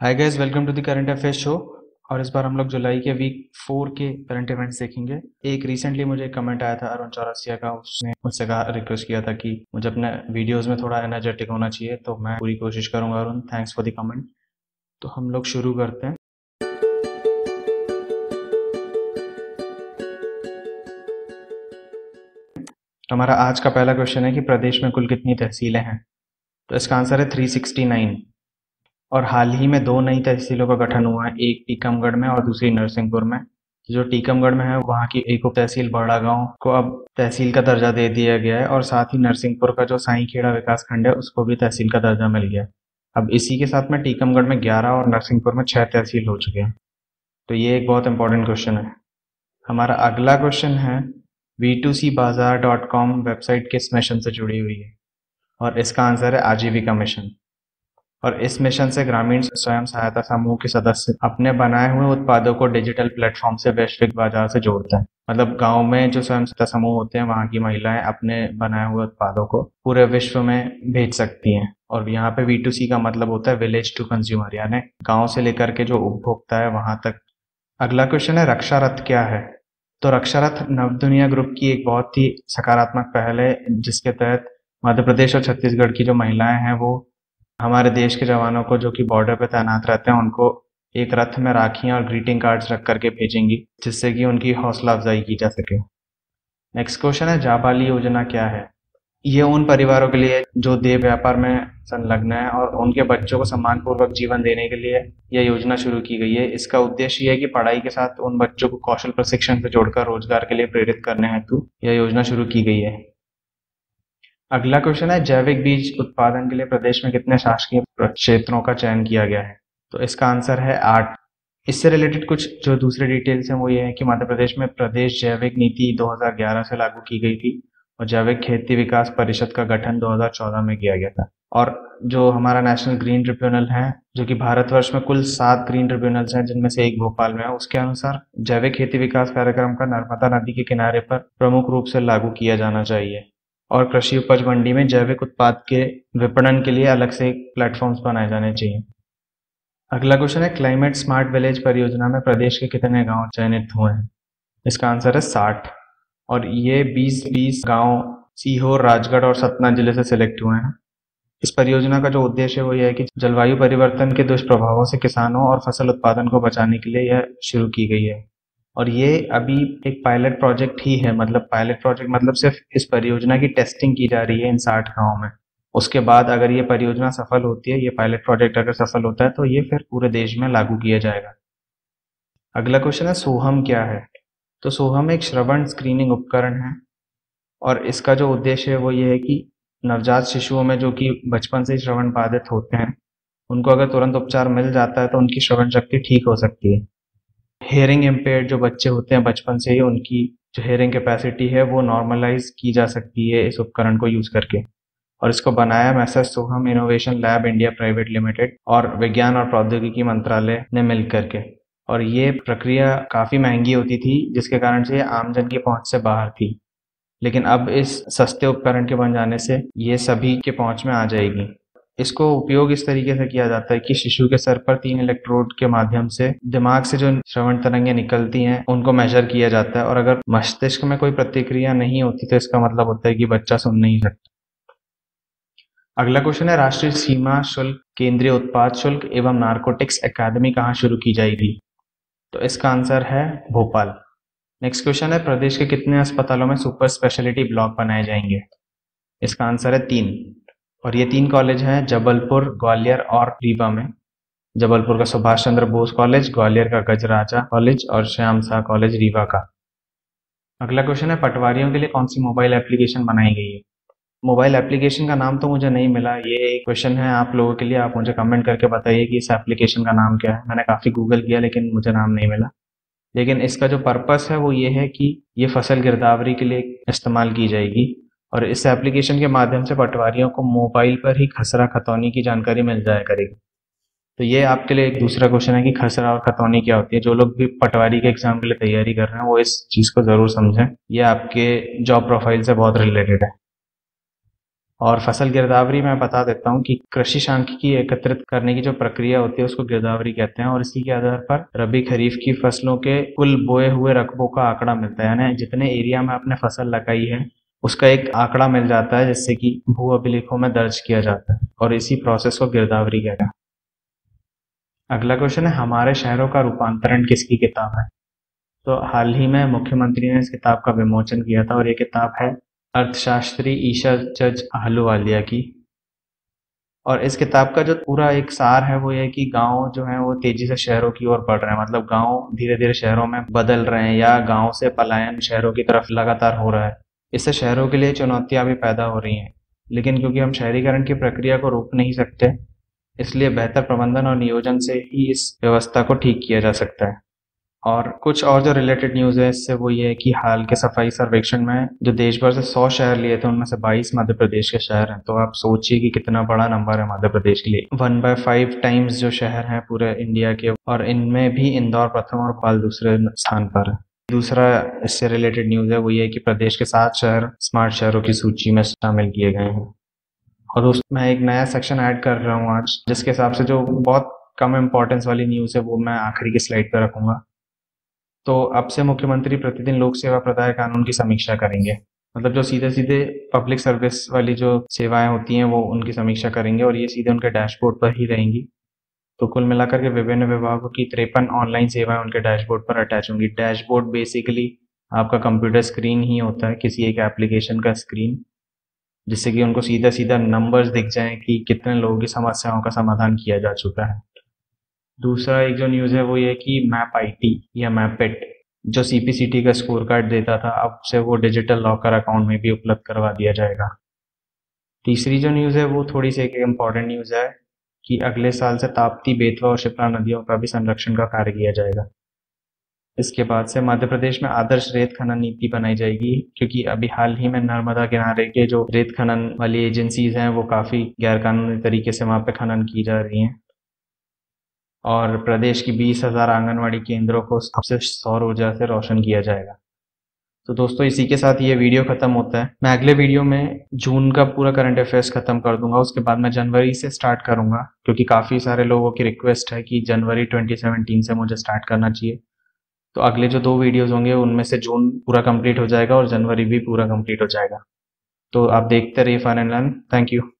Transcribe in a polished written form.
Hi guys, welcome to the current affairs show. और इस बार हम लोग जुलाई के वीक 4 के करंट इवेंट्स देखेंगे। एक रिसेंटली मुझे एक कमेंट आया था अरुण चौरसिया का। उसने मुझसे कहा, रिक्वेस्ट किया था कि मुझे अपने वीडियोस में थोड़ा एनर्जेटिक होना चाहिए, तो मैं पूरी कोशिश करूंगा। Arun, thanks for the comment. तो हम लोग शुरू करते हैं। तो हमारा आज का पहला क्वेश्चन है कि प्रदेश में कुल कितनी तहसीलें हैं। तो इसका आंसर है 369। और हाल ही में दो नई तहसीलों का गठन हुआ है, एक टीकमगढ़ में और दूसरी नरसिंहपुर में। जो टीकमगढ़ में है वहाँ की एक उप तहसील बड़ागांव को अब तहसील का दर्जा दे दिया गया है, और साथ ही नरसिंहपुर का जो साईखेड़ा विकास खंड है उसको भी तहसील का दर्जा मिल गया है। अब इसी के साथ में टीकमगढ़ में 11 और नरसिंहपुर में 6 तहसील हो चुके हैं। तो ये एक बहुत इंपॉर्टेंट क्वेश्चन है। हमारा अगला क्वेश्चन है, V2C Bazaar.com वेबसाइट किस मिशन से जुड़ी हुई है। और इसका आंसर है आजीविका मिशन। और इस मिशन से ग्रामीण स्वयं सहायता समूह के सदस्य अपने बनाए हुए उत्पादों को डिजिटल प्लेटफॉर्म से वैश्विक बाजार से जोड़ते हैं। मतलब गांव में जो स्वयं सहायता समूह होते हैं, वहां की महिलाएं अपने बनाए हुए उत्पादों को पूरे विश्व में भेज सकती हैं। और यहाँ पे V2C का मतलब होता है विलेज टू कंज्यूमर, यानी गांव से लेकर के जो उपभोक्ता है वहां तक। अगला क्वेश्चन है, रक्षा रथ क्या है। तो रक्षा रथ नवदुनिया ग्रुप की एक बहुत ही सकारात्मक पहल है, जिसके तहत मध्य प्रदेश और छत्तीसगढ़ की जो महिलाएं हैं वो हमारे देश के जवानों को, जो कि बॉर्डर पे तैनात रहते हैं, उनको एक रथ में राखियां और ग्रीटिंग कार्ड्स रख करके भेजेंगी, जिससे कि उनकी हौसला अफजाई की जा सके। नेक्स्ट क्वेश्चन है, जाबाली योजना क्या है। ये उन परिवारों के लिए जो देह व्यापार में संलग्न है और उनके बच्चों को सम्मानपूर्वक जीवन देने के लिए यह योजना शुरू की गई है। इसका उद्देश्य यह है कि पढ़ाई के साथ उन बच्चों को कौशल प्रशिक्षण से जोड़कर रोजगार के लिए प्रेरित करने हेतु यह योजना शुरू की गई है। अगला क्वेश्चन है, जैविक बीज उत्पादन के लिए प्रदेश में कितने शासकीय क्षेत्रों का चयन किया गया है। तो इसका आंसर है 8। इससे रिलेटेड कुछ जो दूसरे डिटेल्स हैं वो ये है कि मध्य प्रदेश में प्रदेश जैविक नीति 2011 से लागू की गई थी, और जैविक खेती विकास परिषद का गठन 2014 में किया गया था। और जो हमारा नेशनल ग्रीन ट्रिब्यूनल है, जो कि भारतवर्ष में कुल 7 ग्रीन ट्रिब्यूनल्स हैं जिनमें से एक भोपाल में है, उसके अनुसार जैविक खेती विकास कार्यक्रम का नर्मदा नदी के किनारे पर प्रमुख रूप से लागू किया जाना चाहिए। और कृषि उपज मंडी में जैविक उत्पाद के विपणन के लिए अलग से प्लेटफॉर्म्स बनाए जाने चाहिए। अगला क्वेश्चन है, क्लाइमेट स्मार्ट विलेज परियोजना में प्रदेश के कितने गांव चयनित हुए हैं। इसका आंसर है 60। और ये 20 गांव सीहोर, राजगढ़ और सतना जिले से सिलेक्ट हुए हैं। इस परियोजना का जो उद्देश्य है वो यह है कि जलवायु परिवर्तन के दुष्प्रभावों से किसानों और फसल उत्पादन को बचाने के लिए यह शुरू की गई है। और ये अभी एक पायलट प्रोजेक्ट ही है, मतलब पायलट प्रोजेक्ट मतलब सिर्फ इस परियोजना की टेस्टिंग की जा रही है इन 60 गाँव में। उसके बाद अगर ये परियोजना सफल होती है, ये पायलट प्रोजेक्ट अगर सफल होता है, तो ये फिर पूरे देश में लागू किया जाएगा। अगला क्वेश्चन है, सोहम क्या है। तो सोहम एक श्रवण स्क्रीनिंग उपकरण है, और इसका जो उद्देश्य है वो ये है कि नवजात शिशुओं में जो कि बचपन से ही श्रवण बाधित होते हैं, उनको अगर तुरंत उपचार मिल जाता है तो उनकी श्रवण शक्ति ठीक हो सकती है। हेयरिंग इम्पेयर्ड जो बच्चे होते हैं बचपन से ही, उनकी जो हेयरिंग कैपेसिटी है वो नॉर्मलाइज की जा सकती है इस उपकरण को यूज करके। और इसको बनाया Messrs Soham Innovation Lab India Private Limited और विज्ञान और प्रौद्योगिकी मंत्रालय ने मिल करके। और ये प्रक्रिया काफी महंगी होती थी, जिसके कारण से ये आमजन की पहुंच से बाहर थी। लेकिन अब इस सस्ते उपकरण के बन जाने से ये सभी के पहुंच में आ जाएगी। इसको उपयोग इस तरीके से किया जाता है कि शिशु के सर पर 3 इलेक्ट्रोड के माध्यम से दिमाग से जो श्रवण तरंगें निकलती हैं उनको मेजर किया जाता है, और अगर मस्तिष्क में कोई प्रतिक्रिया नहीं होती तो इसका मतलब होता है कि बच्चा सुन नहीं सकता। अगला क्वेश्चन है, राष्ट्रीय सीमा शुल्क केंद्रीय उत्पाद शुल्क एवं नारकोटिक्स अकादमी कहाँ शुरू की जाएगी। तो इसका आंसर है भोपाल। नेक्स्ट क्वेश्चन है, प्रदेश के कितने अस्पतालों में सुपर स्पेशलिटी ब्लॉक बनाए जाएंगे। इसका आंसर है 3। और ये 3 कॉलेज हैं जबलपुर, ग्वालियर और रीवा में। जबलपुर का सुभाष चंद्र बोस कॉलेज, ग्वालियर का गजराजा कॉलेज और श्याम शाह कॉलेज रीवा का। अगला क्वेश्चन है, पटवारियों के लिए कौन सी मोबाइल एप्लीकेशन बनाई गई है। मोबाइल एप्लीकेशन का नाम तो मुझे नहीं मिला, ये एक क्वेश्चन है आप लोगों के लिए। आप मुझे कमेंट करके बताइए कि इस एप्लीकेशन का नाम क्या है। मैंने काफ़ी गूगल किया लेकिन मुझे नाम नहीं मिला। लेकिन इसका जो पर्पस है वो ये है कि ये फसल गिरदावरी के लिए इस्तेमाल की जाएगी, और इस एप्लीकेशन के माध्यम से पटवारियों को मोबाइल पर ही खसरा खतौनी की जानकारी मिल जाया करेगी। तो ये आपके लिए एक दूसरा क्वेश्चन है कि खसरा और खतौनी क्या होती है। जो लोग भी पटवारी के एग्जाम के लिए तैयारी कर रहे हैं वो इस चीज़ को ज़रूर समझें, ये आपके जॉब प्रोफाइल से बहुत रिलेटेड है। और फसल गिरदावरी मैं बता देता हूँ कि कृषि सांख्यिकी एकत्रित करने की जो प्रक्रिया होती है उसको गिरदावरी कहते हैं, और इसी के आधार पर रबी खरीफ की फसलों के कुल बोए हुए रकबों का आंकड़ा मिलता है, यानी जितने एरिया में आपने फसल लगाई है उसका एक आंकड़ा मिल जाता है जिससे कि भू अभिलेखों में दर्ज किया जाता है, और इसी प्रोसेस को गिरदावरी कहते हैं। अगला क्वेश्चन है, हमारे शहरों का रूपांतरण किसकी किताब है? तो हाल ही में मुख्यमंत्री ने इस किताब का विमोचन किया था, और ये किताब है अर्थशास्त्री ईशा जज आहलूवालिया की। और इस किताब का जो पूरा एक सार है वो ये है कि गांव जो है वो तेजी से शहरों की ओर बढ़ रहे हैं, मतलब गांव धीरे धीरे शहरों में बदल रहे हैं या गांव से पलायन शहरों की तरफ लगातार हो रहा है। इससे शहरों के लिए चुनौतियां भी पैदा हो रही हैं, लेकिन क्योंकि हम शहरीकरण की प्रक्रिया को रोक नहीं सकते, इसलिए बेहतर प्रबंधन और नियोजन से ही इस व्यवस्था को ठीक किया जा सकता है। और कुछ और जो रिलेटेड न्यूज़ है इससे वो ये है कि हाल के सफाई सर्वेक्षण में जो देश भर से 100 शहर लिए थे उनमें से 22 मध्य प्रदेश के शहर हैं। तो आप सोचिए कि कितना बड़ा नंबर है मध्य प्रदेश के लिए। 1/5 टाइम्स जो शहर हैं पूरे इंडिया के, और इनमें भी इंदौर प्रथम और भोपाल दूसरे स्थान पर है। दूसरा इससे रिलेटेड न्यूज़ है वो ये है कि प्रदेश के 7 शहर स्मार्ट शहरों की सूची में शामिल किए गए हैं। और उसमें एक नया सेक्शन ऐड कर रहा हूँ आज, जिसके हिसाब से जो बहुत कम इम्पोर्टेंस वाली न्यूज़ है वो मैं आखिरी की स्लाइड पर रखूंगा। तो अब से मुख्यमंत्री प्रतिदिन लोक सेवा प्रदाय कानून की समीक्षा करेंगे, मतलब जो सीधे सीधे पब्लिक सर्विस वाली जो सेवाएं होती हैं वो उनकी समीक्षा करेंगे, और ये सीधे उनके डैशबोर्ड पर ही रहेंगी। तो कुल मिलाकर के विभिन्न विभागों की 53 ऑनलाइन सेवाएं उनके डैशबोर्ड पर अटैच होंगी। डैशबोर्ड बेसिकली आपका कंप्यूटर स्क्रीन ही होता है, किसी एक एप्लीकेशन का स्क्रीन, जिससे कि उनको सीधा सीधा नंबर्स दिख जाएं कि कितने लोगों की समस्याओं का समाधान किया जा चुका है। दूसरा एक जो न्यूज़ है वो ये कि मैप आईटी या मैपेट जो सीपीसीटी का स्कोर कार्ड देता था, अब से वो डिजिटल लॉकर अकाउंट में भी उपलब्ध करवा दिया जाएगा। तीसरी जो न्यूज़ है वो थोड़ी सी एक इम्पॉर्टेंट न्यूज़ है कि अगले साल से ताप्ती, बेतवा और शिप्रा नदियों का भी संरक्षण का कार्य किया जाएगा। इसके बाद से मध्य प्रदेश में आदर्श रेत खनन नीति बनाई जाएगी, क्योंकि अभी हाल ही में नर्मदा किनारे के जो रेत खनन वाली एजेंसीज हैं वो काफ़ी गैरकानूनी तरीके से वहाँ पे खनन की जा रही हैं। और प्रदेश की 20,000 आंगनवाड़ी केंद्रों को सबसे सौर ऊर्जा से रोशन किया जाएगा। तो दोस्तों इसी के साथ ये वीडियो खत्म होता है। मैं अगले वीडियो में जून का पूरा करंट अफेयर्स खत्म कर दूंगा, उसके बाद मैं जनवरी से स्टार्ट करूंगा, क्योंकि काफ़ी सारे लोगों की रिक्वेस्ट है कि जनवरी 2017 से मुझे स्टार्ट करना चाहिए। तो अगले जो 2 वीडियोस होंगे उनमें से जून पूरा कंप्लीट हो जाएगा और जनवरी भी पूरा कंप्लीट हो जाएगा। तो आप देखते रहिए fun and learn. Thank you.